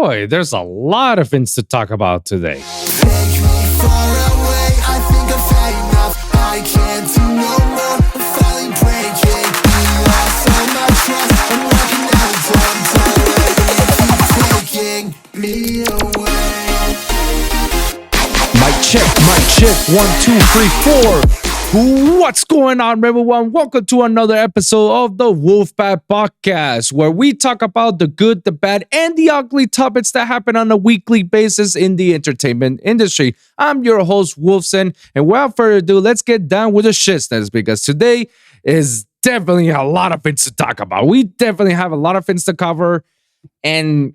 boy, there's a lot of things to talk about today. Take me far away, I think I've had enough. I can't do no more, I'm finally breaking. You lost all my trust, I'm walking out the door. I'm tired, you keep taking me away. Mic check, 1, 2, 3, 4. What's going on, everyone? Welcome to another episode of the WOLVPVCK, where we talk about the good, the bad, and the ugly topics that happen on a weekly basis in the entertainment industry. I'm your host, Wolfson, and without further ado, let's get down with the shitsters, because today is definitely a lot of things to talk about. We definitely have a lot of things to cover, and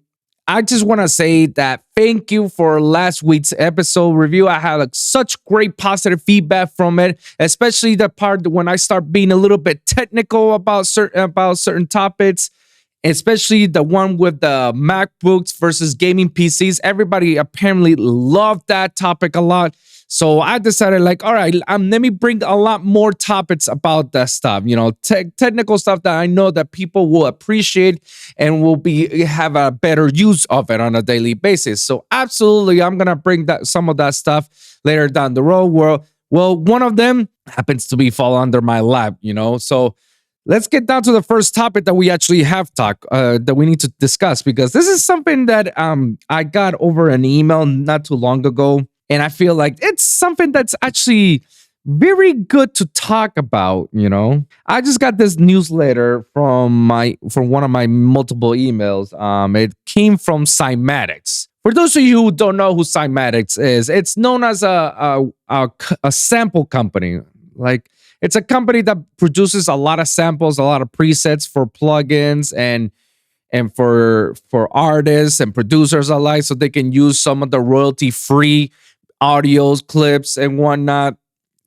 I just want to say that thank you for last week's episode review. I had such great positive feedback from it, especially the part when I start being a little bit technical about certain topics, especially the one with the MacBooks versus gaming PCs. Everybody apparently loved that topic a lot. So I decided, like, all right, let me bring a lot more topics about that stuff, you know, technical stuff that I know that people will appreciate and will have a better use of it on a daily basis. So absolutely, I'm gonna bring some of that stuff later down the road. Well, one of them happens to fall under my lap, you know. So let's get down to the first topic that we actually have that we need to discuss, because this is something that I got over an email not too long ago. And I feel like it's something that's actually very good to talk about, you know. I just got this newsletter from one of my multiple emails. It came from Cymatics. For those of you who don't know who Cymatics is, it's known as a sample company. Like, it's a company that produces a lot of samples, a lot of presets for plugins and for artists and producers alike, so they can use some of the royalty-free audios, clips, and whatnot,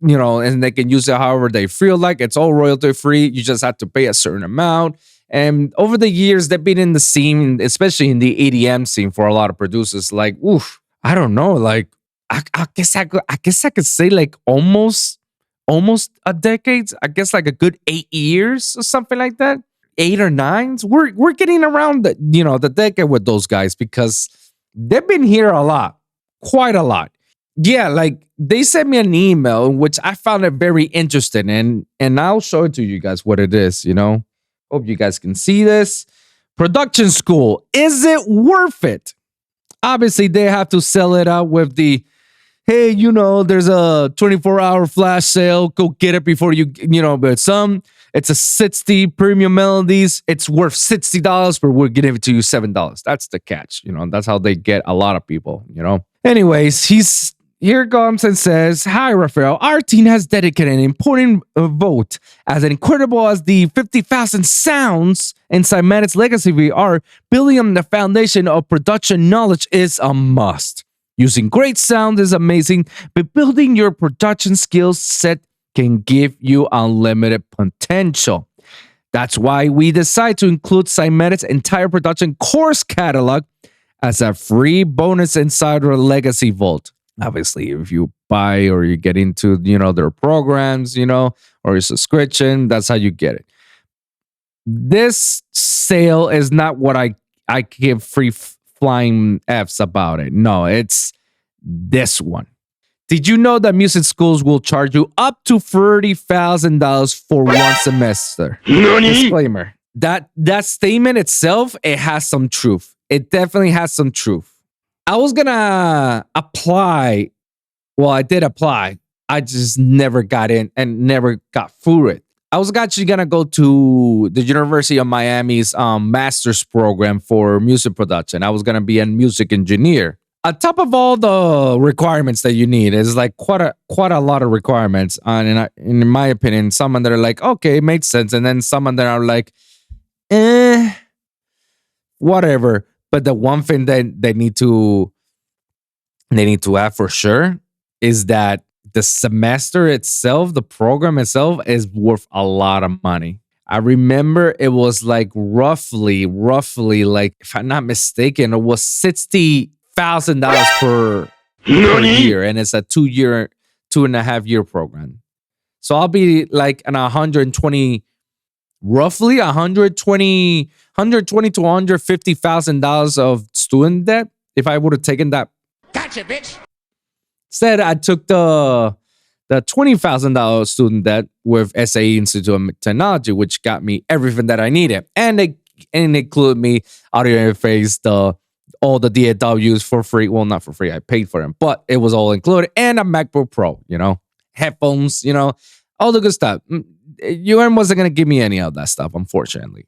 you know, and they can use it however they feel like. It's all royalty free. You just have to pay a certain amount. And over the years, they've been in the scene, especially in the EDM scene, for a lot of producers. Like, oof, I don't know. Like, I guess I could say like almost a decade. I guess like a good 8 years or something like that. 8 or 9. We're getting around the decade with those guys, because they've been here a lot, quite a lot. Yeah, like, they sent me an email, which I found it very interesting, and I'll show it to you guys what it is, you know. Hope you guys can see this. Production school, is it worth it? Obviously, they have to sell it out with the, hey, you know, there's a 24-hour flash sale. Go get it before you know, but it's a 60 premium melodies. It's worth $60, but we're giving it to you $7. That's the catch, you know. That's how they get a lot of people, you know. Anyways, here comes and says, hi, Raphael. Our team has dedicated an important vote. As incredible as the 50,000 sounds in Cymatics legacy we are, building on the foundation of production knowledge is a must. Using great sound is amazing, but building your production skills set can give you unlimited potential. That's why we decide to include Cymatics' entire production course catalog as a free bonus inside our legacy vault. Obviously, if you buy or you get into, you know, their programs, you know, or your subscription, that's how you get it. This sale is not what I give free flying F's about it. No, it's this one. Did you know that music schools will charge you up to $30,000 for one semester? Disclaimer. That statement itself, it has some truth. It definitely has some truth. I was gonna apply. Well, I did apply. I just never got in and never got through it. I was actually gonna go to the University of Miami's master's program for music production. I was gonna be a music engineer. On top of all the requirements that you need, is like quite a lot of requirements. And in my opinion, some that are like, okay, it makes sense, and then some that are like, whatever. But the one thing that they need to have for sure is that the semester itself, the program itself, is worth a lot of money. I remember it was like roughly, like, if I'm not mistaken, it was $60,000 per year, and it's a 2.5 year program. So I'll be like an 120 roughly 120 to $150,000 of student debt if I would have taken that. Gotcha, bitch. Instead, I took the $20,000 student debt with SAE Institute of Technology, which got me everything that I needed, and it included me audio interface, all the DAWs for free. Well, not for free, I paid for them, but it was all included, and a MacBook Pro. Headphones, all the good stuff. wasn't gonna give me any of that stuff, unfortunately.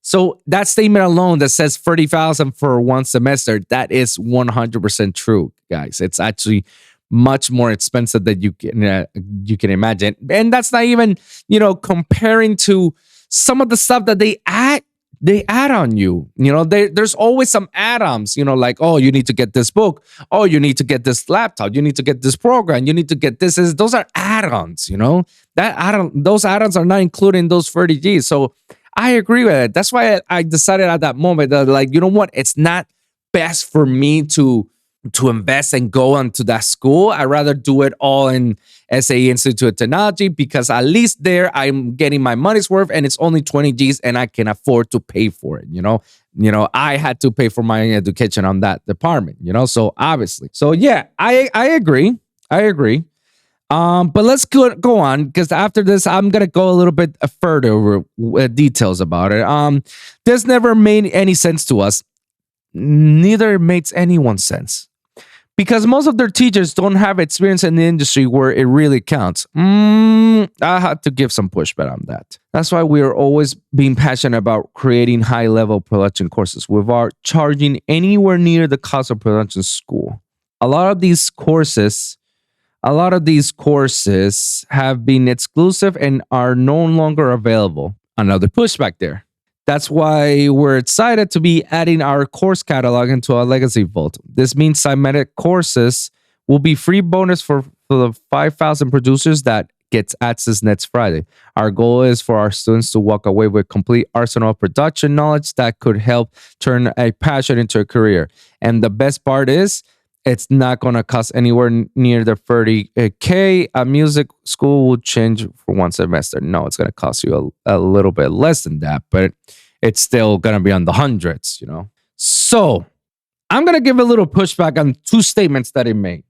So that statement alone that says 30,000 for one semester, that is 100% true, guys. It's actually much more expensive than you can imagine, and that's not even comparing to some of the stuff that they add on you. There's always some add-ons. Like, oh, you need to get this book. Oh, you need to get this laptop. You need to get this program. You need to get this. Those are add-ons. Those add-ons are not included in those 30 Gs. So I agree with it. That's why I decided at that moment that, like, you know what? It's not best for me to invest and go into that school. I'd rather do it all in SAE Institute of Technology, because at least there I'm getting my money's worth, and it's only 20 Gs and I can afford to pay for it. I had to pay for my education on that department, so obviously. So yeah, I agree. But let's go on, because after this, I'm going to go a little bit further over details about it. This never made any sense to us. Neither makes anyone sense, because most of their teachers don't have experience in the industry where it really counts. I had to give some pushback on that. That's why we are always being passionate about creating high-level production courses without charging anywhere near the cost of production school. A lot of these courses have been exclusive and are no longer available. Another pushback there. That's why we're excited to be adding our course catalog into our legacy vault. This means Cymatics courses will be free bonus for the 5,000 producers that gets access next Friday. Our goal is for our students to walk away with complete arsenal of production knowledge that could help turn a passion into a career. And the best part is, it's not going to cost anywhere near the 30K. A music school will change for one semester. No, it's going to cost you a little bit less than that, but it's still going to be on the hundreds, So I'm going to give a little pushback on two statements that he made.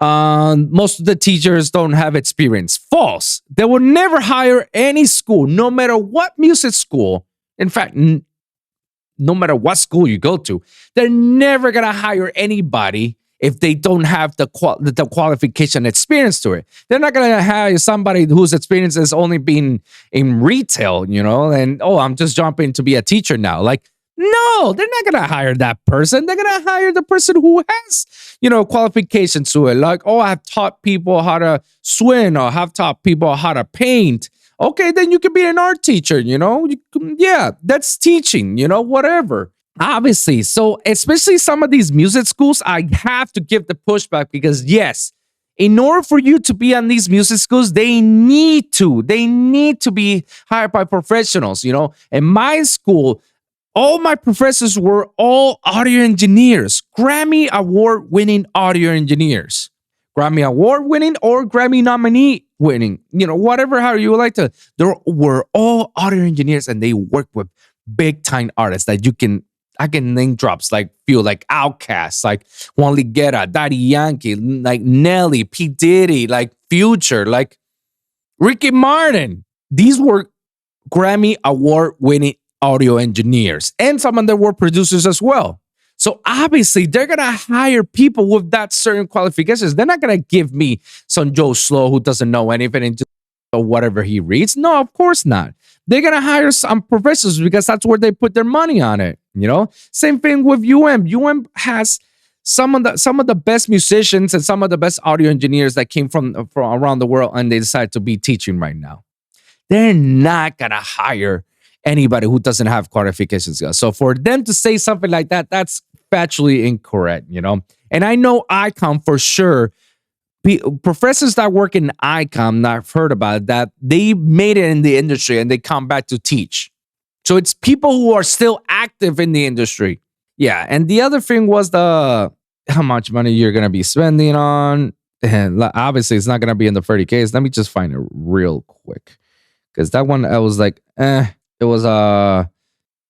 Most of the teachers don't have experience. False. They will never hire any school, no matter what music school. In fact, no matter what school you go to, they're never going to hire anybody if they don't have the qualification experience to it. They're not going to hire somebody whose experience has only been in retail, and, oh, I'm just jumping to be a teacher now. Like, no, they're not going to hire that person. They're going to hire the person who has, qualifications to it. Like, oh, I've taught people how to swim, or have taught people how to paint. Okay, then you can be an art teacher, yeah, that's teaching, whatever. Obviously. So especially some of these music schools, I have to give the pushback, because yes, in order for you to be on these music schools, they need to be hired by professionals. In my school, all my professors were all audio engineers, Grammy award-winning audio engineers. Grammy award-winning or Grammy nominee winning, whatever, how you would like to. They were all audio engineers, and they work with big-time artists that I can name drops, like Outkast, like Juan Liguera, Daddy Yankee, like Nelly, P. Diddy, like Future, like Ricky Martin. These were Grammy award-winning audio engineers, and some of them were producers as well. So obviously, they're going to hire people with that certain qualifications. They're not going to give me some Joe Slow who doesn't know anything and just whatever he reads. No, of course not. They're going to hire some professors, because that's where they put their money on it. Same thing with UM has some of the best musicians and some of the best audio engineers that came from around the world, and they decide to be teaching right now. They're not going to hire anybody who doesn't have qualifications. So for them to say something like that, that's factually incorrect, And I know ICOM for sure. Professors that work in ICOM, I've heard about that, they made it in the industry and they come back to teach. So it's people who are still active in the industry. Yeah, and the other thing was how much money you're going to be spending on. And obviously, it's not going to be in the 30Ks. Let me just find it real quick, because that one I was like, it was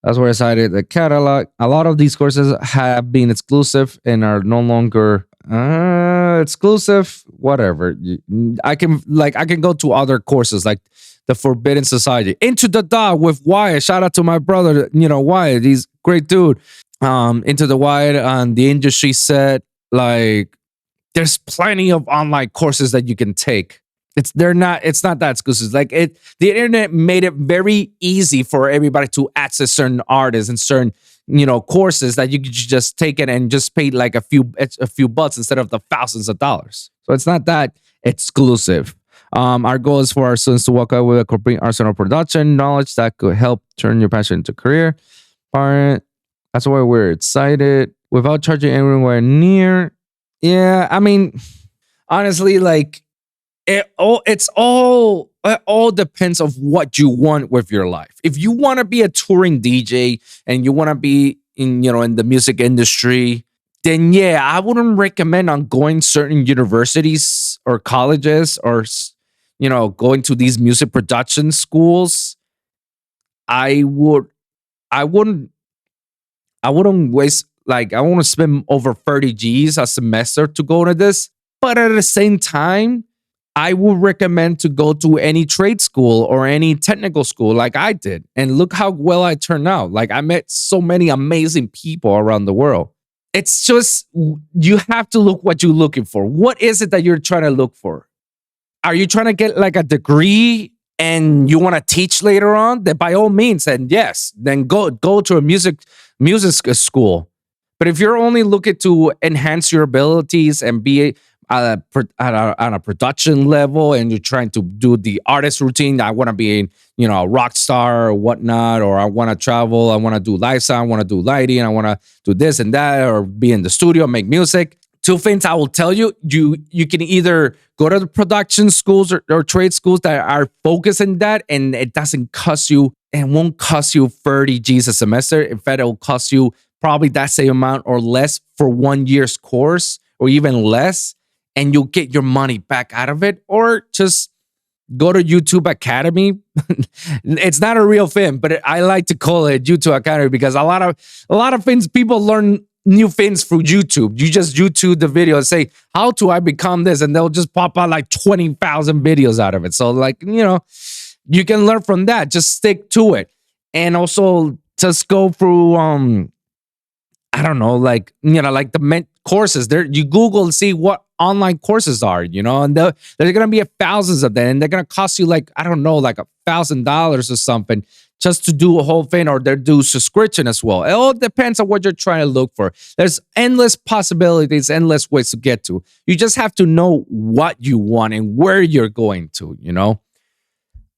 that's where I cited the catalog. A lot of these courses have been exclusive and are no longer exclusive. Whatever. I can go to other courses like the Forbidden Society, Into the Dog with Wyatt. Shout out to my brother, Wyatt. He's a great dude. Into the Wyatt on the industry set. Like, there's plenty of online courses that you can take. It's not that exclusive. Like the internet made it very easy for everybody to access certain artists and certain courses that you could just take it and just pay like a few bucks instead of the thousands of dollars. So it's not that exclusive. Our goal is for our students to walk out with a complete arsenal production knowledge that could help turn your passion into a career. That's why we're excited without charging anywhere near. Yeah, I mean, honestly, like. It all depends of what you want with your life. If you want to be a touring DJ and you want to be in the music industry, then yeah, I wouldn't recommend on going certain universities or colleges or going to these music production schools. I wouldn't waste, like, I want to spend over 30 G's a semester to go to this, but at the same time, I would recommend to go to any trade school or any technical school like I did. And look how well I turned out. Like, I met so many amazing people around the world. It's just, you have to look what you're looking for. What is it that you're trying to look for? Are you trying to get like a degree and you want to teach later on? Then by all means, and yes, then go to a music school. But if you're only looking to enhance your abilities and be on a production level, and you're trying to do the artist routine, I want to be a rock star or whatnot, or I want to travel, I want to do lifestyle, I want to do lighting, I want to do this and that, or be in the studio, make music. Two things I will tell you: you can either go to the production schools or trade schools that are focused in that, and it doesn't cost you, and won't cost you 30 G's a semester. In fact, it will cost you probably that same amount or less for 1 year's course, or even less. And you'll get your money back out of it, or just go to YouTube Academy. It's not a real thing, but I like to call it YouTube Academy because a lot of things, people learn new things through YouTube. You just YouTube the video and say, how do I become this? And they'll just pop out like 20,000 videos out of it. So like, you can learn from that. Just stick to it. And also just go through, I don't know, like the courses there. You Google and see what online courses are, and there's going to be thousands of them, and they're going to cost you like, I don't know, like $1,000 or something just to do a whole thing, or they do subscription as well. It all depends on what you're trying to look for. There's endless possibilities, endless ways to get to. You just have to know what you want and where you're going to,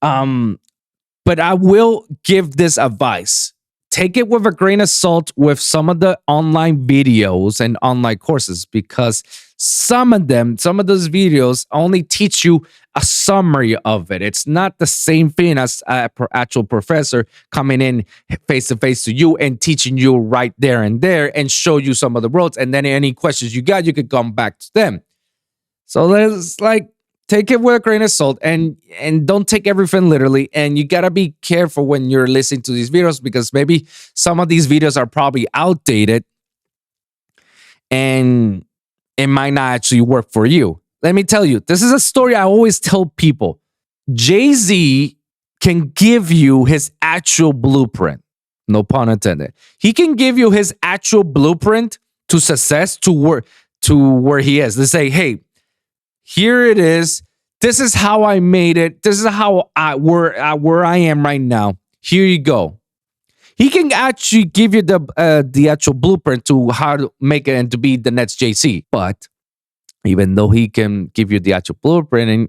But I will give this advice. Take it with a grain of salt with some of the online videos and online courses, because some of those videos only teach you a summary of it. It's not the same thing as an actual professor coming in face to face to you and teaching you right there and there and show you some of the roads. And then any questions you got, you could come back to them. So let's take it with a grain of salt and don't take everything literally. And you got to be careful when you're listening to these videos, because maybe some of these videos are probably outdated and it might not actually work for you. Let me tell you, this is a story I always tell people. Jay-Z can give you his actual blueprint. No pun intended. He can give you his actual blueprint to success, to where he is. They say, hey, here it is. This is how I made it. This is how where I am right now. Here you go. He can actually give you the actual blueprint to how to make it and to be the next JC. But even though he can give you the actual blueprint and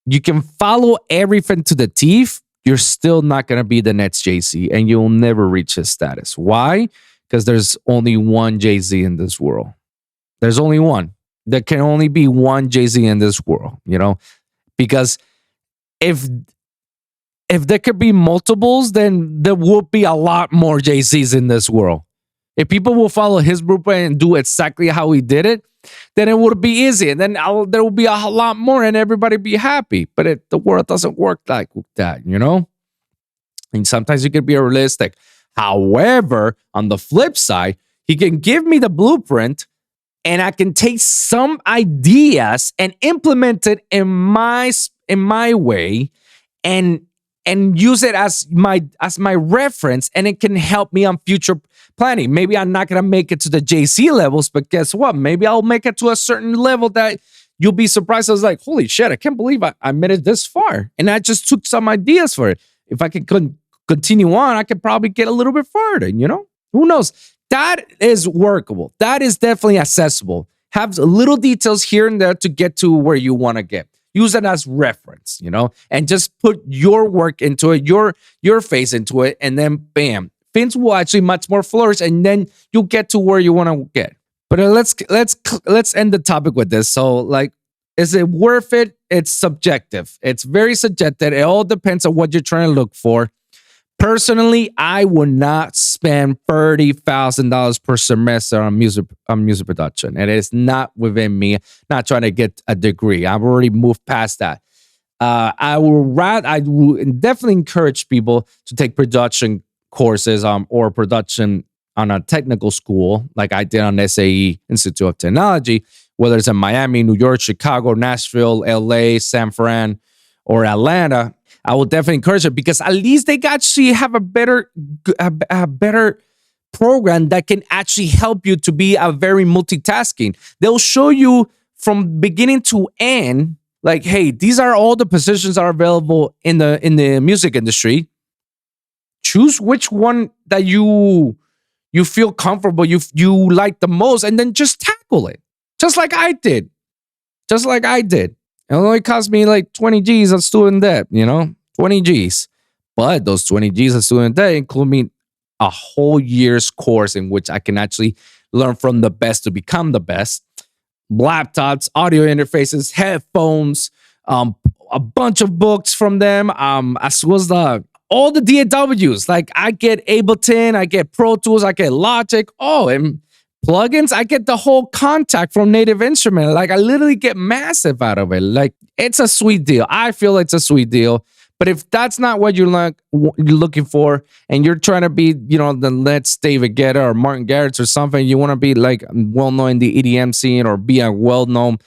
you can follow everything to the teeth, you're still not going to be the next JC, and you'll never reach his status. Why? Because there's only one Jay-Z in this world. There's only one. There can only be one Jay-Z in this world, because if there could be multiples, then there would be a lot more Jay-Z's in this world. If people will follow his blueprint and do exactly how he did it, then it would be easy. And then there will be a lot more and everybody be happy. But the world doesn't work like that, you know? And sometimes you can be realistic. However, on the flip side, he can give me the blueprint and I can take some ideas and implement it in my way and use it as my reference, and it can help me on future planning. Maybe I'm not gonna make it to the JC levels, but guess what? Maybe I'll make it to a certain level that you'll be surprised. I was like, holy shit, I can't believe I made it this far. And I just took some ideas for it. If I could continue on, I could probably get a little bit further, you know? Who knows? That is workable. That is definitely accessible. Have little details here and there to get to where you want to get. Use it as reference, you know, and just put your work into it, your face into it, and then bam, things will actually much more flourish, and then you'll get to where you want to get. But let's end the topic with this. So, like, is it worth it? It's subjective. It's very subjective. It all depends on what you're trying to look for. Personally, I would not spend $30,000 per semester on music production. It is not within me. Not trying to get a degree. I've already moved past that. I would definitely encourage people to take production courses or production on a technical school, like I did on SAE, Institute of Technology, whether it's in Miami, New York, Chicago, Nashville, LA, San Fran, or Atlanta. I will definitely encourage it because at least they actually have a better program that can actually help you to be a very multitasking. They'll show you from beginning to end, like, hey, these are all the positions that are available in the music industry. Choose which one that you feel comfortable, you like the most, and then just tackle it. Just like I did. It only cost me like 20 G's on student debt, you know, 20 G's. But those 20 G's on student debt include me a whole year's course in which I can actually learn from the best to become the best. Laptops, audio interfaces, headphones, a bunch of books from them, as well as all the DAWs. Like I get Ableton, I get Pro Tools, I get Logic. Oh, and plugins, I get the whole contact from Native Instrument. Like I literally get massive out of it. Like it's a sweet deal. I feel it's a sweet deal. But if that's not what you're looking for, and you're trying to be, you know, the Let's David Guetta or Martin Garrix or something, you want to be like well known in the EDM scene or be a well known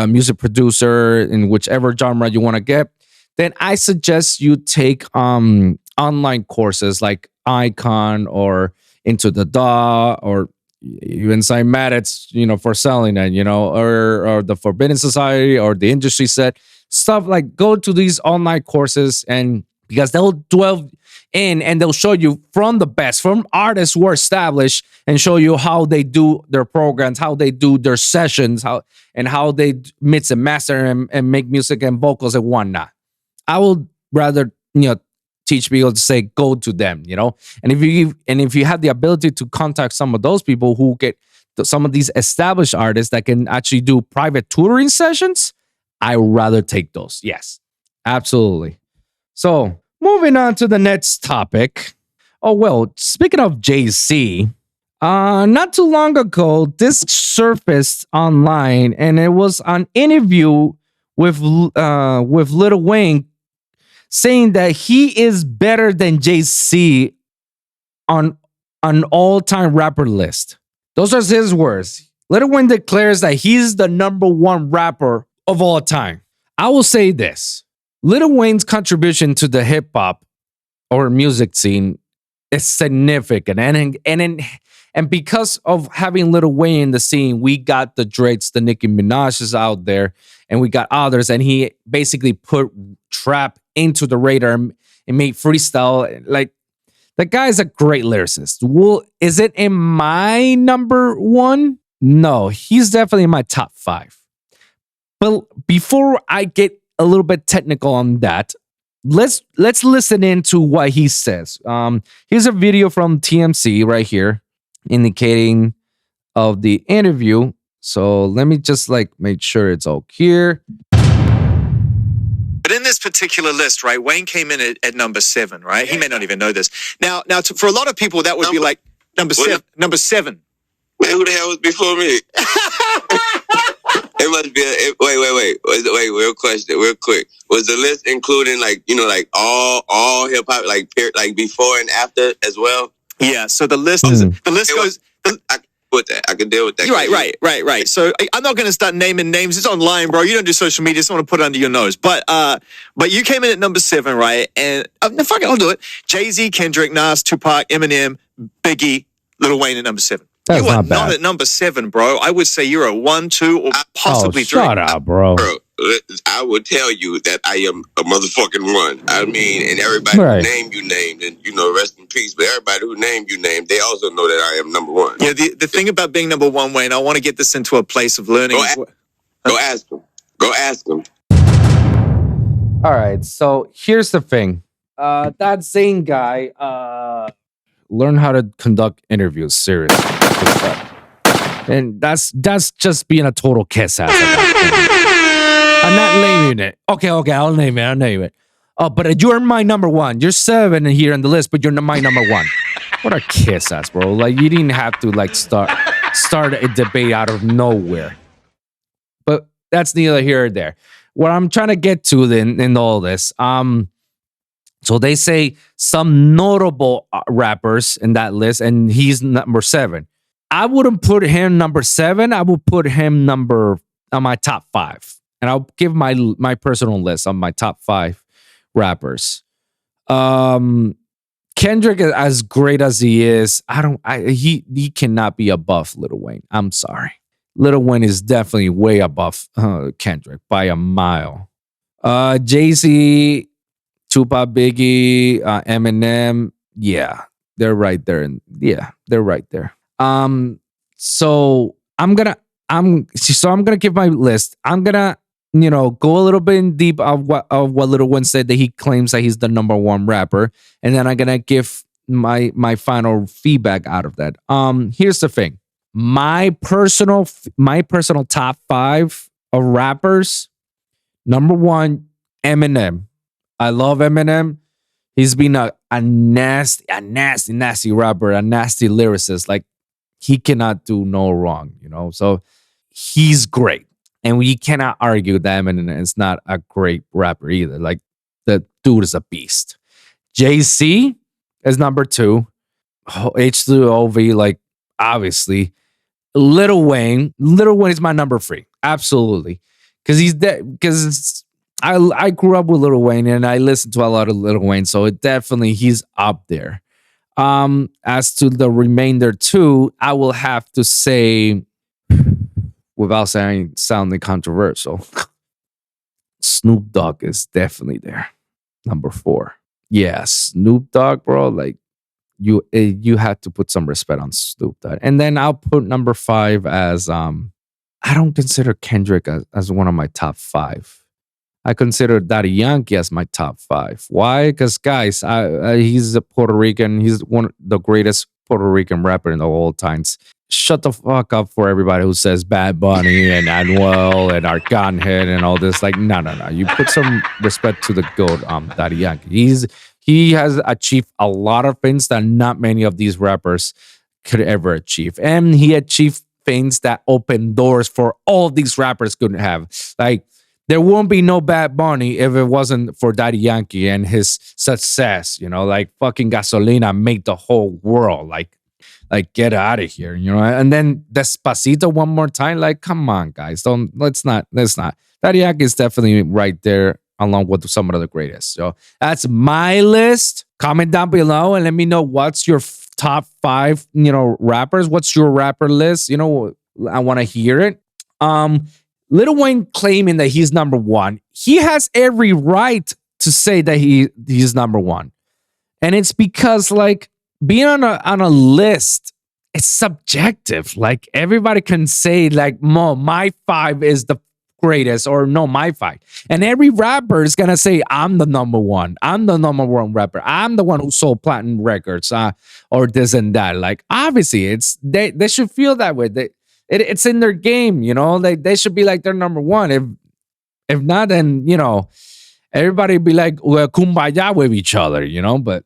music producer in whichever genre you want to get, then I suggest you take online courses like Icon or Into the DAW or even Cymatics, you know, for selling it, you know, or the Forbidden Society or the Industry Set. Stuff like go to these online courses, and because they'll delve in and they'll show you from the best, from artists who are established, and show you how they do their programs, how they do their sessions, how they mix and master and make music and vocals and whatnot. I would rather, you know, teach people to say go to them, you know, and if you have the ability to contact some of those people who get some of these established artists that can actually do private tutoring sessions, I would rather take those. Yes, absolutely. So moving on to the next topic. Oh, well, speaking of Jay-Z, not too long ago, this surfaced online, and it was an interview with Lil Wayne saying that he is better than Jay-Z on an all-time rapper list. Those are his words. Lil Wayne declares that he's the #1 rapper of all time. I will say this. Lil Wayne's contribution to the hip-hop or music scene is significant. And because of having Lil Wayne in the scene, we got the Drakes, the Nicki Minaj's out there, and we got others. And he basically put trap into the radar and made freestyle. Like, the guy's a great lyricist. Well, is it in my #1? No, he's definitely in my top 5. But before I get a little bit technical on that, let's listen into what he says. Here's a video from TMC right here, indicating of the interview. So let me just make sure it's all here. But in this particular list, right, Wayne came in at #7, right? He may not even know this. Now, for a lot of people, that would be like number seven. Man, who the hell was before me? It must be. Wait. Real question, real quick. Was the list including like all hip hop like before and after as well? Yeah. So the list goes. I can deal with that. Right. So I'm not going to start naming names. It's online, bro. You don't do social media. Just want to put it under your nose. But you came in at number 7, right? And no, fuck it, I'll do it. Jay-Z, Kendrick, Nas, Tupac, Eminem, Biggie, Lil Wayne at number 7. That's you are not bad. not at number 7, bro. I would say you're a 1, 2, or possibly 3. Shut up, bro. I would tell you that I am a motherfucking 1. I mean, and everybody who named you named, and rest in peace. But everybody who named you named, they also know that I am number 1. Yeah, the thing about being number 1, Wayne, I want to get this into a place of learning. Go ask them. Go ask them. All right, so here's the thing. That Zane guy learn how to conduct interviews seriously. And that's just being a total kiss ass. I'm not naming it. Okay, I'll name it. Oh, but you're my number 1. You're 7 here on the list, but you're my number 1. What a kiss ass, bro. Like, you didn't have to like start a debate out of nowhere. But that's neither here or there. What I'm trying to get to in all this, so they say some notable rappers in that list, and he's number 7. I wouldn't put him number 7. I would put him on my top 5. And I'll give my personal list on my top 5 rappers. Kendrick, as great as he is, he cannot be above Lil Wayne. I'm sorry. Lil Wayne is definitely way above Kendrick by a mile. Jay-Z, Tupac, Biggie, Eminem, yeah, they're right there. They're right there. So I'm gonna give my list. I'm gonna go a little bit in deep of what Lil Wayne said, that he claims that he's the number 1 rapper, and then I'm gonna give my final feedback out of that. Here's the thing. My personal top 5 of rappers. Number 1, Eminem. I love Eminem. He's been a nasty rapper, a nasty lyricist. Like, he cannot do no wrong, So he's great. And we cannot argue that Eminem is not a great rapper either. Like, the dude is a beast. Jay-Z is number 2. H2OV, like, obviously. Lil Wayne is my number 3. Absolutely. Because I grew up with Lil Wayne, and I listened to a lot of Lil Wayne, so he's up there. As to the remainder 2, I will have to say, without sounding controversial, Snoop Dogg is definitely there. Number 4. Yeah, Snoop Dogg, bro. Like, you had to put some respect on Snoop Dogg. And then I'll put number 5 as I don't consider Kendrick as one of my top 5. I consider Daddy Yankee as my top 5. Why? Because, guys, he's a Puerto Rican. He's one of the greatest Puerto Rican rapper in the all times. Shut the fuck up for everybody who says Bad Bunny and Anuel and Arcángel and all this. Like, no. You put some respect to the GOAT, Daddy Yankee. He has achieved a lot of things that not many of these rappers could ever achieve. And he achieved things that opened doors for all these rappers couldn't have. Like, there won't be no Bad Bunny if it wasn't for Daddy Yankee and his success, like fucking Gasolina made the whole world like get out of here, and then Despacito one more time. Like, come on, guys. Let's not. Daddy Yankee is definitely right there along with some of the greatest. So that's my list. Comment down below and let me know what's your top 5, rappers. What's your rapper list? I want to hear it. Lil Wayne claiming that he's number 1. He has every right to say that he's number 1. And it's because, like, being on a list, it's subjective. Like, everybody can say, like, my 5 is the greatest, or no, my 5. And every rapper is gonna say, I'm the number 1. I'm the number 1 rapper. I'm the one who sold platinum records, or this and that. Like, obviously, they should feel that way. It's in their game, they should be like they're number 1. If not, then everybody be like, well, kumbaya with each other, but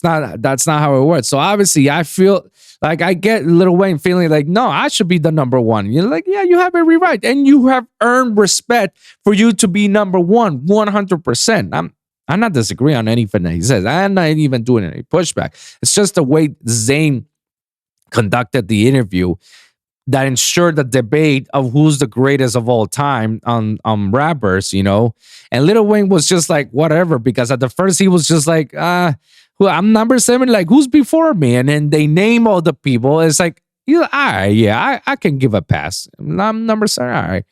that's not how it works. So obviously I feel Like, I get Lil Wayne feeling like, no, I should be the number one. You're like, yeah, you have every right. And you have earned respect for you to be number one, 100%. I'm not disagreeing on anything that he says. I'm not even doing any pushback. It's just the way Zayn conducted the interview that ensured the debate of who's the greatest of all time on rappers, you know? And Lil Wayne was just like, whatever, because at the first he was just like, I'm number 7, like, who's before me? And then they name all the people. It's like, all right, yeah, I can give a pass. I'm number 7, all right.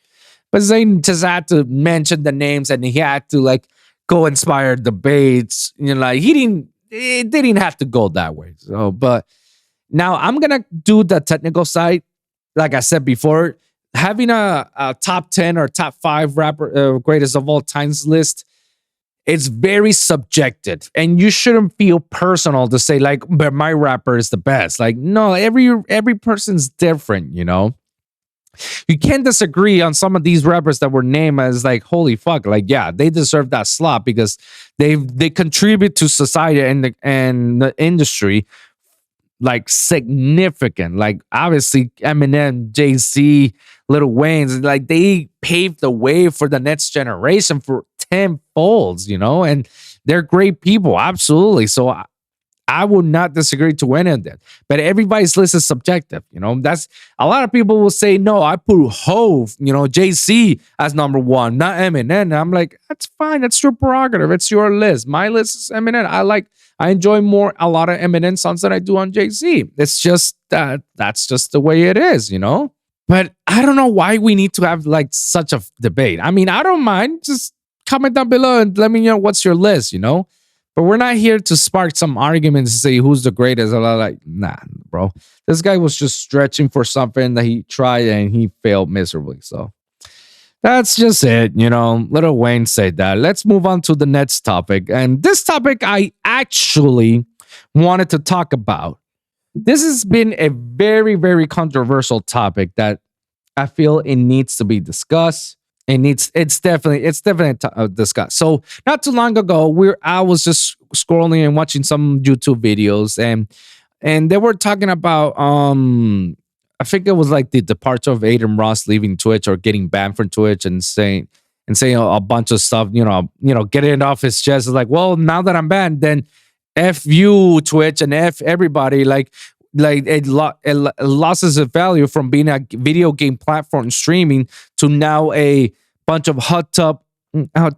But Zayn just had to mention the names, and he had to, like, go inspire debates. You know, like, it didn't have to go that way. So, but now I'm going to do the technical side. Like I said before, having a top 10 or top 5 rapper greatest of all times list, it's very subjective, and you shouldn't feel personal to say like, but my rapper is the best. Like, no, every person's different, you know. You can't disagree on some of these rappers that were named as like, holy fuck, like, yeah, they deserve that slot because they contribute to society and the industry like significant. Like, obviously Eminem, Jay-Z, Lil Wayne, like, they paved the way for the next generation for 10 folds, you know, and they're great people, absolutely. So I would not disagree to any of that, but everybody's list is subjective, you know. That's a lot of people will say, no, I put Hov, you know, Jay-Z as number 1, not Eminem. And I'm like, that's fine, that's your prerogative, it's your list. My list is Eminem. I enjoy a lot of Eminem songs than I do on Jay-Z. It's just that's just the way it is, you know. But I don't know why we need to have like such a debate. I mean, I don't mind. Just comment down below and let me know what's your list, you know. But we're not here to spark some arguments to say who's the greatest. I'm like, nah, bro. This guy was just stretching for something that he tried and he failed miserably. So that's just it, you know. Lil Wayne said that. Let's move on to the next topic. And this topic I actually wanted to talk about. This has been a very, very controversial topic that I feel it needs to be discussed. It's definitely discussed. So not too long ago, I was just scrolling and watching some YouTube videos, and they were talking about I think it was like the departure of A&Rs leaving Twitch or getting banned from Twitch and saying a bunch of stuff, you know, getting it off his chest. It's like, well, now that I'm banned, then F you, Twitch, and F everybody. Like it loses its value from being a video game platform streaming to now a bunch of hot tub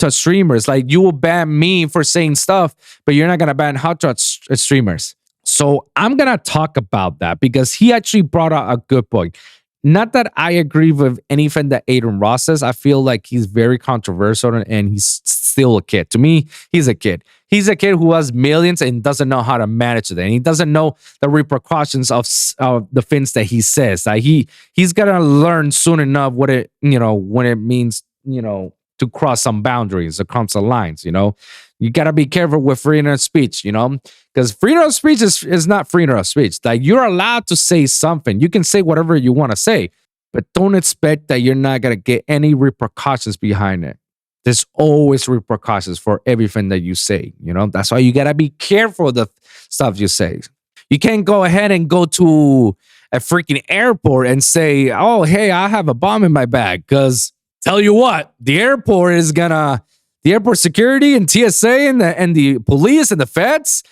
streamers. Like, you will ban me for saying stuff, but you're not gonna ban hot tub streamers. So I'm gonna talk about that because he actually brought out a good point. Not that I agree with anything that A&Rs says. I feel like he's very controversial and he's still a kid. To me, he's a kid. He's a kid who has millions and doesn't know how to manage it. And he doesn't know the repercussions of the things that he says. Like, he's gonna learn soon enough what it, you know, when it means, you know, to cross some boundaries, across some lines, you know. You gotta be careful with freedom of speech, you know, because freedom of speech is not freedom of speech. Like, you're allowed to say something. You can say whatever you want to say, but don't expect that you're not gonna get any repercussions behind it. There's always repercussions for everything that you say, you know. That's why you gotta be careful of the stuff you say. You can't go ahead and go to a freaking airport and say, oh, hey, I have a bomb in my bag, because tell you what, the airport security and TSA and the police and the feds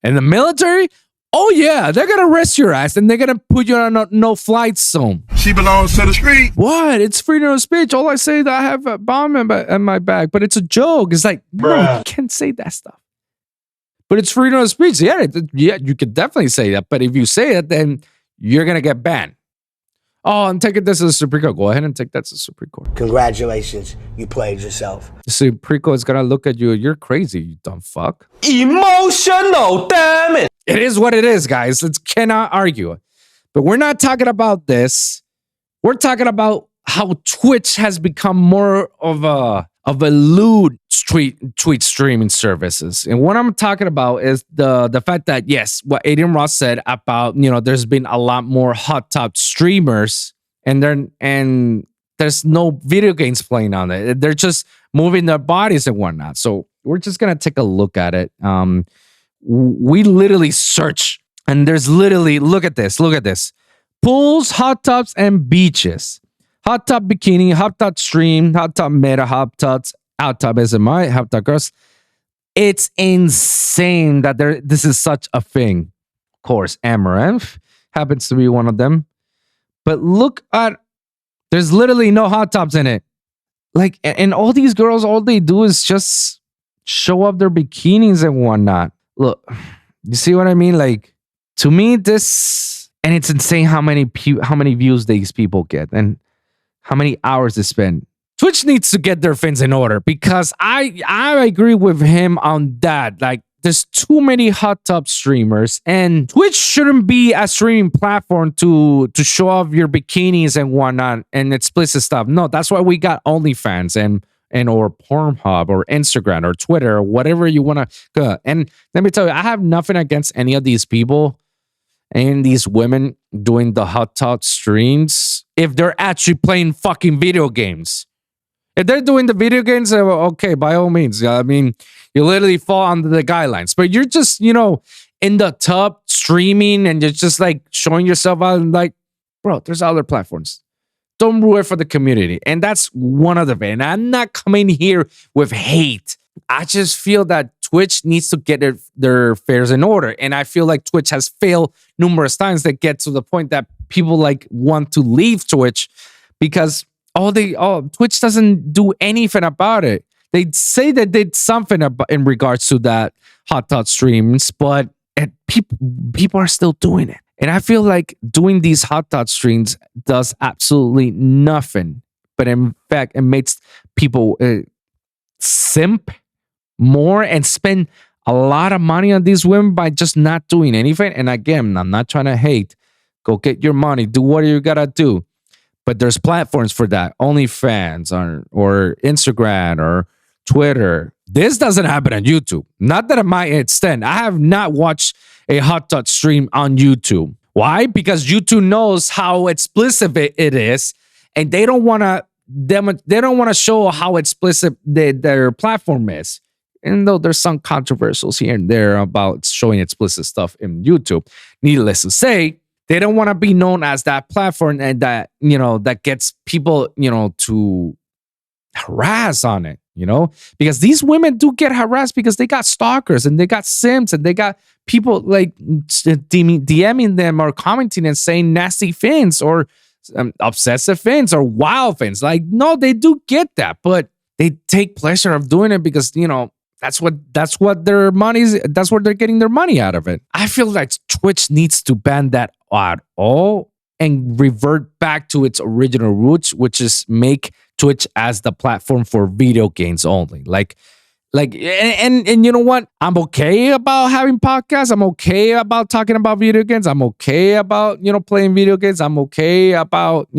and the military, oh yeah, they're gonna arrest your ass and they're gonna put you on a no-flight zone. She belongs to the street. What? It's freedom of speech. All I say is that I have a bomb in my bag, but it's a joke. It's like, no, you can't say that stuff. But it's freedom of speech. Yeah, you could definitely say that. But if you say it, then you're gonna get banned. Oh, I'm taking this to the Supreme Court. Go ahead and take that to the Supreme Court. Congratulations, you played yourself. The Supreme Court is gonna look at you. You're crazy, you dumb fuck. Emotional, damn it. It is what it is, guys. Let's cannot argue. But we're not talking about this. We're talking about how Twitch has become more of a LEWD tweet streaming services. And what I'm talking about is the fact that, yes, what A&Rs said about, you know, there's been a lot more hot tub streamers and there's no video games playing on it. They're just moving their bodies and whatnot. So we're just gonna take a look at it. We literally search And there's literally, look at this. Pools, hot tubs, and beaches. Hot tub bikini, hot tub stream, hot tub meta, hot tubs, hot tub SMI, hot tub girls. It's insane that this is such a thing. Of course, Amaranth happens to be one of them. But look at, there's literally no hot tubs in it. Like, and all these girls, all they do is just show up their bikinis and whatnot. Look, you see what I mean? Like, to me, this, and it's insane how many views these people get and how many hours they spend. Twitch needs to get their things in order, because I agree with him on that. Like, there's too many hot tub streamers, and Twitch shouldn't be a streaming platform to show off your bikinis and whatnot and explicit stuff. No, that's why we got OnlyFans and or Pornhub or Instagram or Twitter or whatever you want to go. And let me tell you, I have nothing against any of these people and these women doing the hot tub streams if they're actually playing fucking video games. If they're doing the video games, okay, by all means. I mean, you literally fall under the guidelines. But you're just, in the tub streaming and you're just like showing yourself out and like, bro, there's other platforms. Don't ruin it for the community. And that's one of the things. And I'm not coming here with hate. I just feel that Twitch needs to get their affairs in order. And I feel like Twitch has failed numerous times that get to the point that people like want to leave Twitch because Twitch doesn't do anything about it. They say they did something in regards to that hot tub streams, but people are still doing it. And I feel like doing these hot tub streams does absolutely nothing. But in fact, it makes people simp more and spend a lot of money on these women by just not doing anything. And again, I'm not trying to hate. Go get your money. Do what you gotta do. But there's platforms for that. OnlyFans or Instagram or Twitter. This doesn't happen on YouTube. Not that it might extend. I have not watched a hot tub stream on YouTube. Why? Because YouTube knows how explicit it is, and they don't want to show how explicit their platform is. And though there's some controversials here and there about showing explicit stuff in YouTube, needless to say, they don't want to be known as that platform and that, that gets people, to harass on it, because these women do get harassed because they got stalkers and they got simps and they got people like DMing them or commenting and saying nasty things or obsessive things or wild things. Like, no, they do get that, but they take pleasure of doing it because, that's what their money's. That's what they're getting their money out of it. I feel like Twitch needs to ban that at all and revert back to its original roots, which is make Twitch as the platform for video games only. And you know what? I'm okay about having podcasts. I'm okay about talking about video games. I'm okay about playing video games. I'm okay about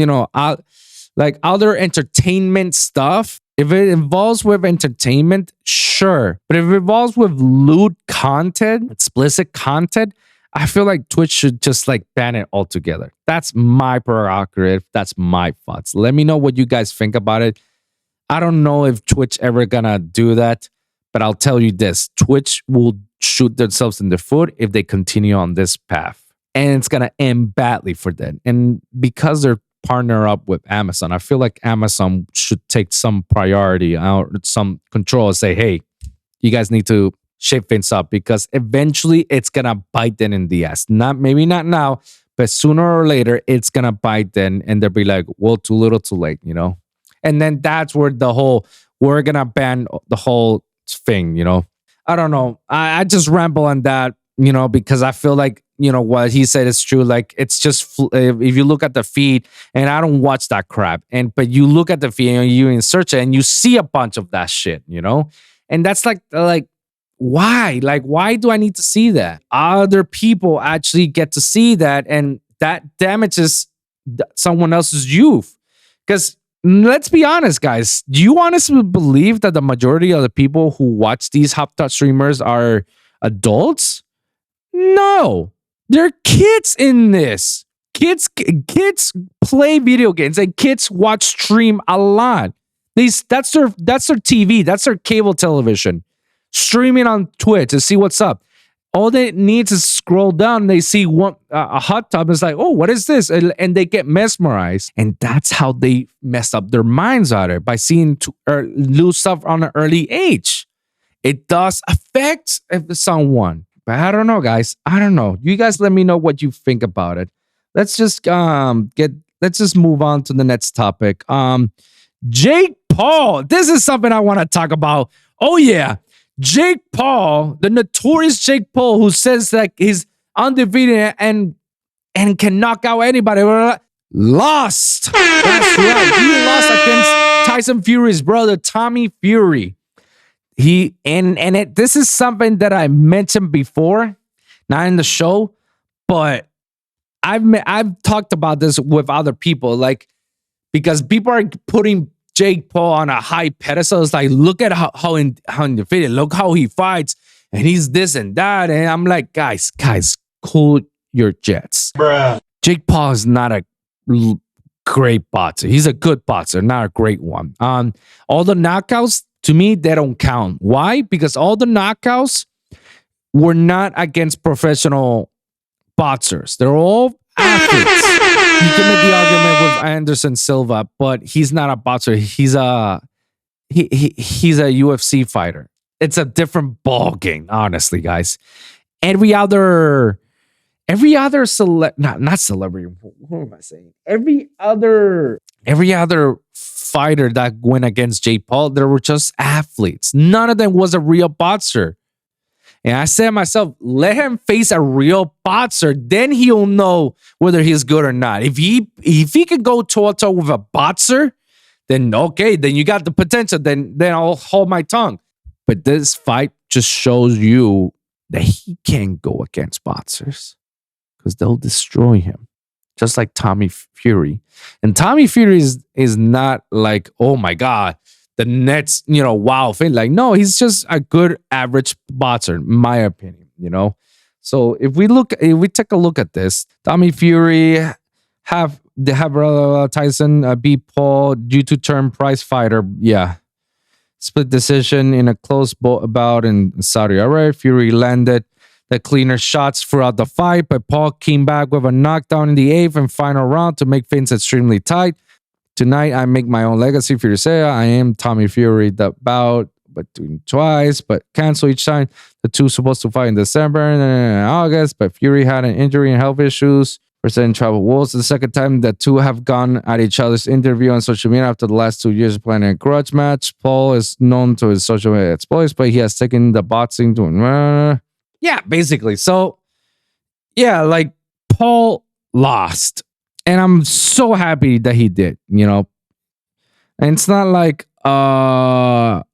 other entertainment stuff. If it involves with entertainment, sure. But if it involves with lewd content, explicit content, I feel like Twitch should just ban it altogether. That's my prerogative. That's my thoughts. Let me know what you guys think about it. I don't know if Twitch ever gonna do that, but I'll tell you this. Twitch will shoot themselves in the foot if they continue on this path. And it's gonna end badly for them. And because they're partner up with Amazon, I feel like Amazon should take some priority or some control and say, hey, you guys need to shape things up because eventually it's gonna bite them in the ass. Maybe not now, but sooner or later it's gonna bite them and they'll be like, well, too little too late, And then that's where we're gonna ban the whole thing, I don't know. I just ramble on that, because I feel like what he said is true. Like, it's just if you look at the feed, and I don't watch that crap, but you look at the feed and you search it and you see a bunch of that shit, and that's like why? Like, why do I need to see that? Other people actually get to see that, and that damages someone else's youth. Because let's be honest, guys, do you honestly believe that the majority of the people who watch these hot tub streamers are adults? No. There are kids in this. Kids play video games and kids watch stream a lot. That's their TV. That's their cable television. Streaming on Twitch to see what's up. All they need to scroll down, they see one a hot tub. It's like, oh, what is this? And they get mesmerized. And that's how they mess up their minds out of it, by seeing lose stuff on an early age. It does affect someone. But I don't know, guys. I don't know. You guys let me know what you think about it. Let's just move on to the next topic. Jake Paul. This is something I want to talk about. Oh, yeah. Jake Paul, the notorious Jake Paul, who says that he's undefeated and can knock out anybody, lost. That's right. He lost against Tyson Fury's brother, Tommy Fury. This is something that I mentioned before, not in the show, but I've talked about this with other people, like, because people are putting Jake Paul on a high pedestal. It's like, look at how undefeated, look how he fights, and he's this and that. And I'm like, guys, cool your jets. Bruh. Jake Paul is not a great boxer. He's a good boxer, not a great one. All the knockouts, to me, they don't count. Why? Because all the knockouts were not against professional boxers. They're all athletes. You can make the argument with Anderson Silva, but he's not a boxer. He's a UFC fighter. It's a different ball game, honestly, guys. Every other not celebrity. What am I saying? Every other fighter that went against Jake Paul, they were just athletes. None of them was a real boxer. And I said to myself, let him face a real boxer, then he'll know whether he's good or not. If he could go toe-to-toe with a boxer, then okay, then you got the potential. Then I'll hold my tongue. But this fight just shows you that he can't go against boxers, because they'll destroy him, just like Tommy Fury. And Tommy Fury is not like, oh my God, the next, wow thing. Like, no, he's just a good average boxer, in my opinion, So if we take a look at this, Tommy Fury have Tyson beat Paul due to turn prize fighter. Yeah. Split decision in a close bout in Saudi Arabia. Fury landed the cleaner shots throughout the fight, but Paul came back with a knockdown in the 8th and final round to make things extremely tight. Tonight, I make my own legacy. Fury said, I am Tommy Fury. The bout, but doing twice, but cancel each time. The two supposed to fight in December and August, but Fury had an injury and health issues. President travel Wolves. The second time the two have gone at each other's interview on social media after the last 2 years of planning a grudge match. Paul is known to his social media exploits, but he has taken the boxing to... Yeah, basically. So, yeah, like, Paul lost. And I'm so happy that he did, And it's not like, are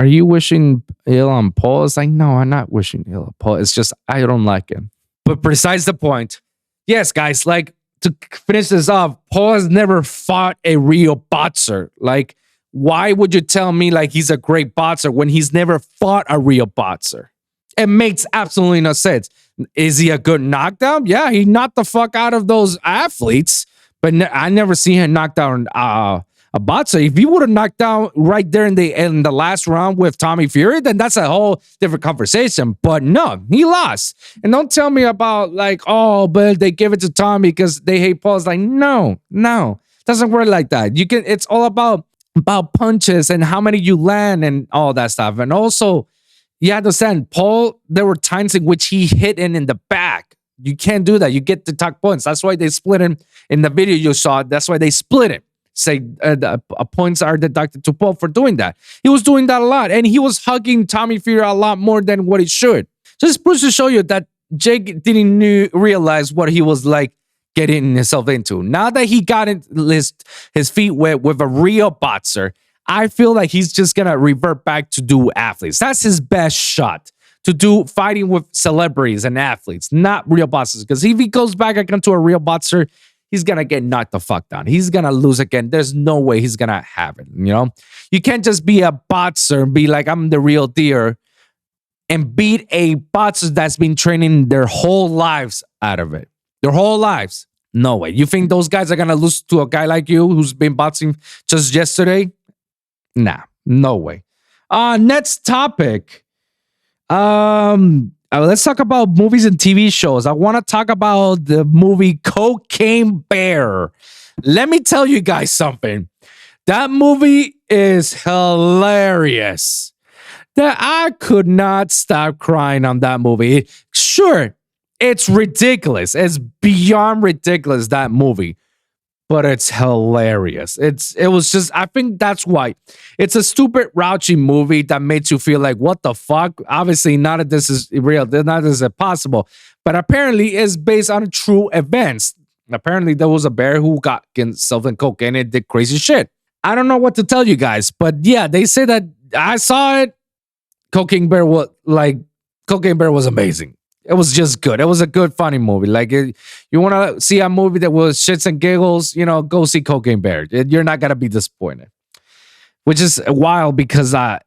you wishing ill on Paul? It's like, no, I'm not wishing ill on Paul. It's just, I don't like him. But besides the point, yes, guys, like, to finish this off, Paul has never fought a real boxer. Like, why would you tell me, like, he's a great boxer when he's never fought a real boxer? It makes absolutely no sense. Is he a good knockdown? Yeah, he knocked the fuck out of those athletes, but I never seen him knock down a boxer. If he would have knocked down right there in the last round with Tommy Fury, then that's a whole different conversation. But no, he lost. And don't tell me about like, oh, but they give it to Tommy because they hate Paul. It's like, no, doesn't work like that. It's all about punches and how many you land and all that stuff. And also, you understand, Paul, there were times in which he hit in the back. You can't do that. You get to talk points. That's why they split him in the video you saw. That's why they split him. Say the points are deducted to Paul for doing that. He was doing that a lot. And he was hugging Tommy Fury a lot more than what he should. Just to show you that Jake didn't realize what he was like getting himself into. Now that he got his feet wet with a real boxer, I feel like he's just going to revert back to do athletes. That's his best shot, to do fighting with celebrities and athletes, not real boxers. Because if he goes back again to a real boxer, he's going to get knocked the fuck down. He's going to lose again. There's no way he's going to have it, You can't just be a boxer and be like, I'm the real deal, and beat a boxer that's been training their whole lives out of it. Their whole lives. No way. You think those guys are going to lose to a guy like you who's been boxing just yesterday? Nah, no way. Next topic. let's talk about movies and TV shows. I want to talk about the movie Cocaine Bear. Let me tell you guys something. That movie is hilarious. That I could not stop crying on that movie. Sure, it's ridiculous. It's beyond ridiculous, that movie. But it's hilarious. It was just, I think that's why. It's a stupid, raunchy movie that makes you feel like, what the fuck? Obviously, none of this is real. None of this is possible. But apparently, it's based on true events. Apparently, there was a bear who got himself in cocaine and did crazy shit. I don't know what to tell you guys. But yeah, they say that I saw it. Cocaine Bear was amazing. It was just good. It was a good, funny movie. Like, you want to see a movie that was shits and giggles, go see Cocaine Bear. You're not going to be disappointed. Which is wild because I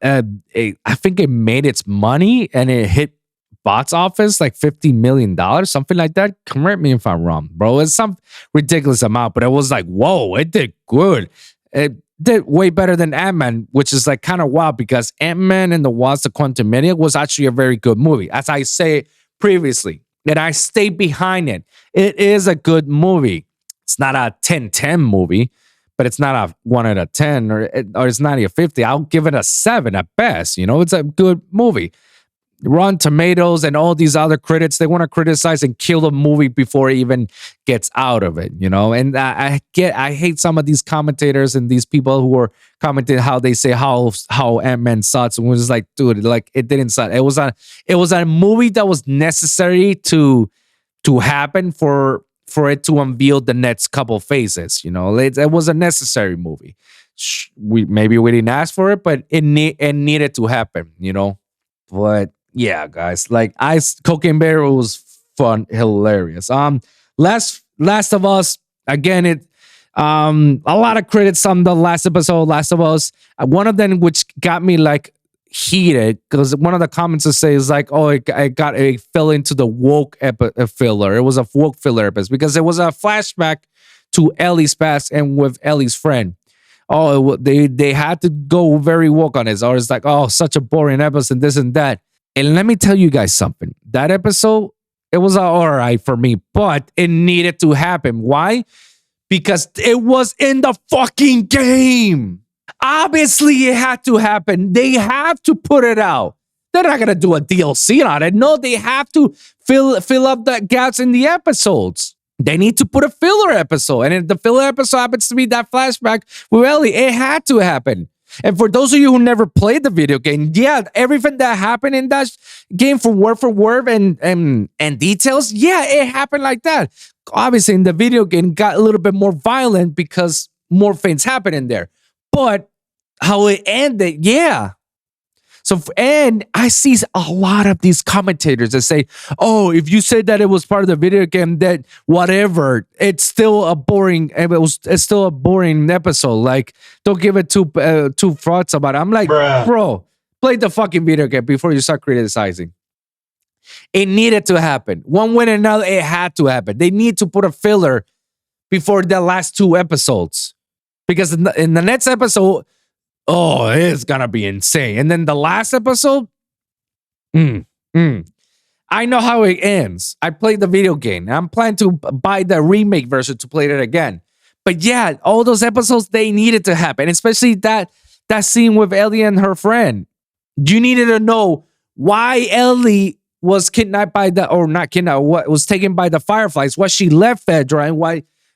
think it made its money and it hit box office like $50 million, something like that. Correct me if I'm wrong, bro. It's some ridiculous amount, but it was like, whoa, it did good. It did way better than Antman, which is like kind of wild because Antman and the Wasp: Quantumania was actually a very good movie. As I say previously, and I stay behind it. It is a good movie. It's not a 10-10 movie, but it's not a 1 out of 10 or it's not a 50. I'll give it a 7 at best. It's a good movie. Rotten Tomatoes and all these other critics, they want to criticize and kill the movie before it even gets out of it, And I hate some of these commentators and these people who are commenting how they say how Ant-Man sucks. And we're just like, dude, like it didn't suck. It was a movie that was necessary to happen for it to unveil the next couple phases. It was a necessary movie. Maybe we didn't ask for it, but it needed to happen. But yeah, guys, like Cocaine Bear was fun, hilarious. Last of Us, again, a lot of credits on the last episode, Last of Us. One of them which got me like heated because one of the comments says like, oh, it fell into the woke filler. It was a woke filler episode because it was a flashback to Ellie's past and with Ellie's friend. Oh, they had to go very woke on this, or it's like, oh, such a boring episode, this and that. And let me tell you guys something. That episode, it was all right for me, but it needed to happen. Why? Because it was in the fucking game. Obviously, it had to happen. They have to put it out. They're not going to do a DLC on it. No, they have to fill up the gaps in the episodes. They need to put a filler episode. And if the filler episode happens to be that flashback with Ellie, it had to happen. And for those of you who never played the video game, yeah, everything that happened in that game from word for word and details, yeah, it happened like that. Obviously, in the video game, got a little bit more violent because more things happened in there. But how it ended, yeah. So, and I see a lot of these commentators that say, oh, if you said that it was part of the video game, that whatever, it's still a boring, it's still a boring episode. Like, don't give it two thoughts about it. I'm like, bro, play the fucking video game before you start criticizing. It needed to happen. One way or another, it had to happen. They need to put a filler before the last 2 episodes. Because in the next episode, oh, it's gonna be insane. And then the last episode, I know how it ends. I played the video game. I'm planning to buy the remake version to play it again. But yeah, all those episodes, they needed to happen. Especially that scene with Ellie and her friend. You needed to know why Ellie was kidnapped by what was taken by the Fireflies, why she left Fedra, and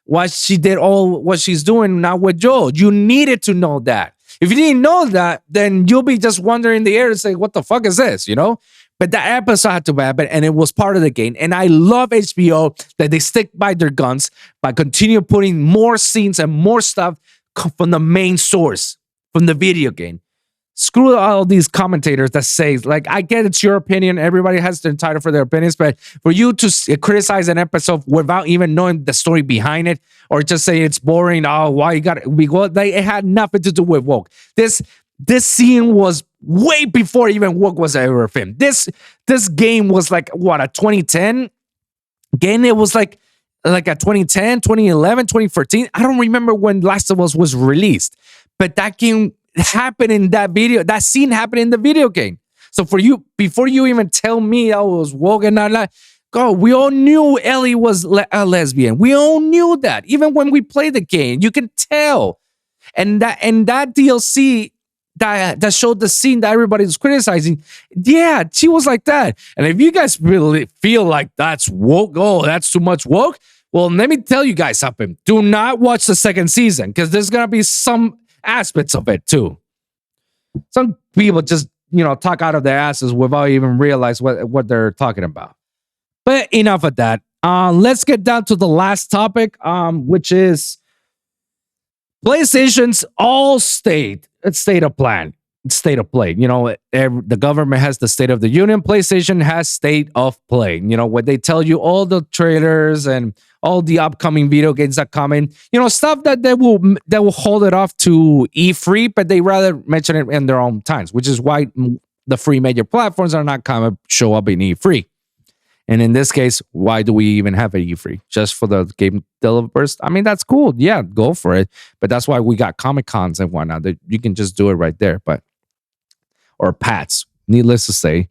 why she did all what she's doing now with Joel. You needed to know that. If you didn't know that, then you'll be just wandering in the air and say, what the fuck is this, But that episode had to happen, and it was part of the game. And I love HBO that they stick by their guns by continue putting more scenes and more stuff from the main source, from the video game. Screw all these commentators that say, like, I get it's your opinion. Everybody has the entitle for their opinions, but for you to criticize an episode without even knowing the story behind it, or just say it's boring, oh, why you got it? It had nothing to do with woke. This scene was way before even woke was ever filmed. This game was like, what, a 2010 game? It was like a 2010, 2011, 2013. I don't remember when Last of Us was released, but that game happened in that scene happened in the video game. So for you, before you even tell me I was woke and not, God, we all knew Ellie was a lesbian. We all knew that. Even when we played the game, you can tell. And that DLC that showed the scene that everybody was criticizing, yeah, she was like that. And if you guys really feel like that's woke, oh, that's too much woke, well, let me tell you guys something. Do not watch the second season because there's gonna be some aspects of it too. Some people just, talk out of their asses without even realize what they're talking about. But enough of that. Let's get down to the last topic, which is PlayStation's state of play. The government has the state of the union. PlayStation has state of play. When they tell you all the trailers and all the upcoming video games that come in, stuff that they will hold it off to E3, but they rather mention it in their own times, which is why the free major platforms are not going to show up in E3. And in this case, why do we even have an E3? Just for the game developers? I mean, that's cool. Yeah, go for it. But that's why we got Comic-Cons and whatnot. You can just do it right there. Or PATs, needless to say.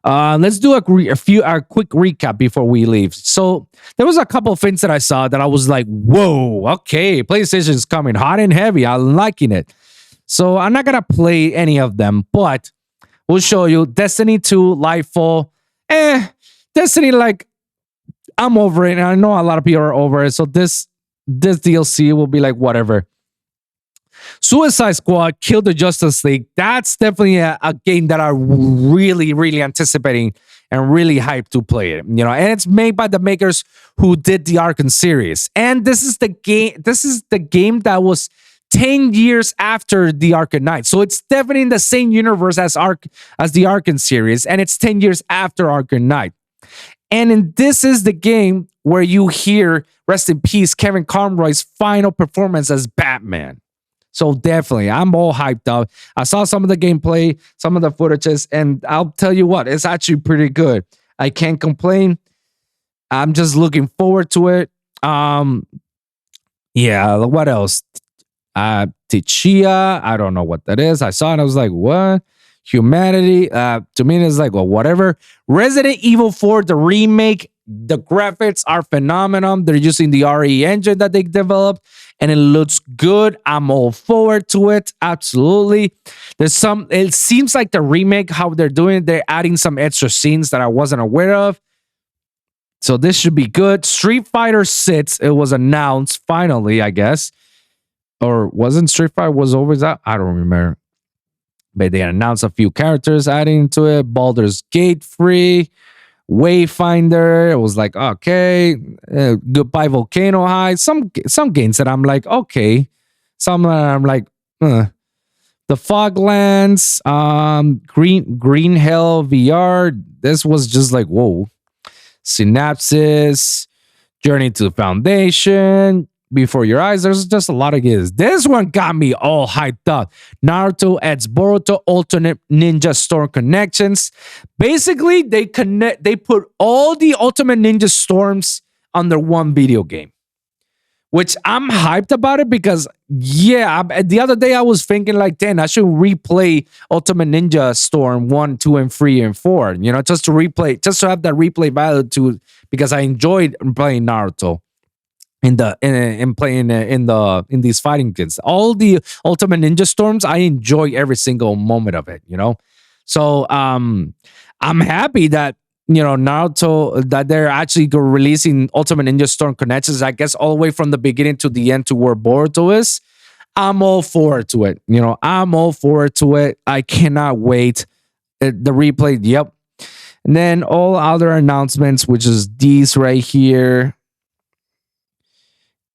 Let's do a quick recap before we leave. So there was a couple of things that I saw that I was like, whoa, okay, PlayStation's coming hot and heavy. I'm liking it. So I'm not going to play any of them, but we'll show you Destiny 2, Lightfall. Destiny, I'm over it. And I know a lot of people are over it. So this DLC will be like whatever. Suicide Squad, Kill the Justice League. That's definitely a game that I'm really, really anticipating and really hyped to play it. And it's made by the makers who did the Arkham series. And this is the game that was 10 years after the Arkham Knight. So it's definitely in the same universe as the Arkham series. And it's 10 years after Arkham Knight. And this is the game where you hear, rest in peace, Kevin Conroy's final performance as Batman. So definitely, I'm all hyped up. I saw some of the gameplay, some of the footages, and I'll tell you what, it's actually pretty good. I can't complain. I'm just looking forward to it. Yeah, what else? Tichia, I don't know what that is. I saw it, I was like, what? Humanity, to me, it's like, well, whatever. Resident Evil 4, the remake, the graphics are phenomenal. They're using the RE engine that they developed, and it looks good. I'm all forward to it. Absolutely. It seems like the remake, how they're doing it, they're adding some extra scenes that I wasn't aware of. So this should be good. Street Fighter 6, it was announced finally, I guess. Or wasn't Street Fighter was always out? I don't remember. But they announced a few characters adding to it. Baldur's Gate free. Wayfinder. It was like, okay. Goodbye Volcano High. Some games that I'm like, okay. Some that I'm like, The Foglands. Green Hell VR. This was just like, whoa. Synapses. Journey to the Foundation. Before Your Eyes. There's just a lot of games. This one got me all hyped up. Naruto adds Boruto alternate Ninja Storm connections. Basically, they put all the Ultimate Ninja Storms under one video game, which I'm hyped about it because, yeah, the other day I was thinking like, damn, I should replay Ultimate Ninja Storm 1, 2, and 3, and 4, just to have that replay value because I enjoyed playing Naruto. In these fighting games, all the Ultimate Ninja Storms, I enjoy every single moment of it, So I'm happy that Naruto, that they're actually releasing Ultimate Ninja Storm connections, I guess all the way from the beginning to the end to where Boruto is. I'm all forward to it. I'm all forward to it. I cannot wait. The replay, yep. And then all other announcements, which is these right here.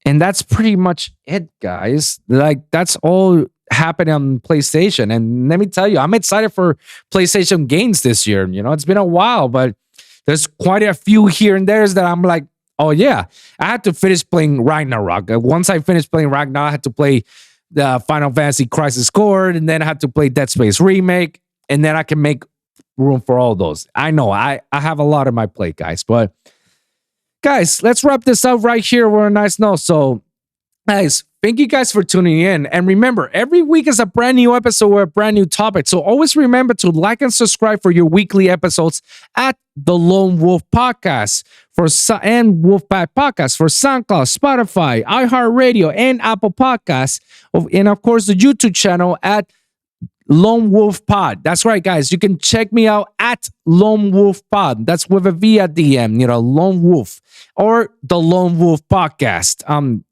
And that's pretty much it, guys. That's all happening on PlayStation. And let me tell you, I'm excited for PlayStation games this year. It's been a while, but there's quite a few here and there's that I'm like, oh yeah, I had to finish playing Ragnarok. Once I finished playing Ragnarok, I had to play the Final Fantasy Crisis Core, and then I had to play Dead Space Remake, and then I can make room for all those. I know I have a lot on my plate, guys, but guys, let's wrap this up right here. We're a nice note. So Guys, thank you guys for tuning in. And remember, every week is a brand new episode with a brand new topic. So always remember to like and subscribe for your weekly episodes at the Lone Wolv Podcast and Wolfpack Podcast for SoundCloud, Spotify, iHeartRadio, and Apple Podcasts. And of course, the YouTube channel at Lone Wolv Pod. That's right, guys. You can check me out at Lone Wolv Pod. That's with a V at the end, Lone Wolv. Or the Lone Wolv Podcast,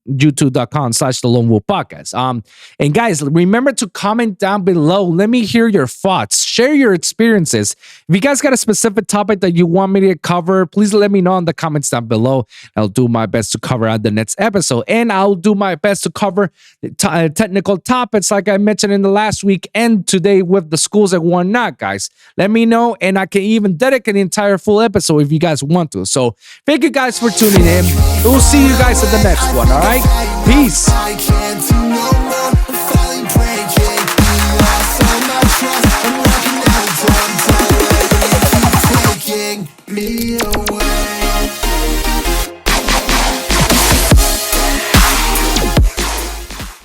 youtube.com/the Lone Wolv Podcast. And guys, remember to comment down below. Let me hear your thoughts. Share your experiences. If you guys got a specific topic that you want me to cover, please let me know in the comments down below. I'll do my best to cover on the next episode. And I'll do my best to cover technical topics like I mentioned in the last week and today with the schools and whatnot, guys. Let me know, and I can even dedicate the entire full episode if you guys want to. So thank you guys for tuning in. We'll see you guys at the next one, all right? Peace.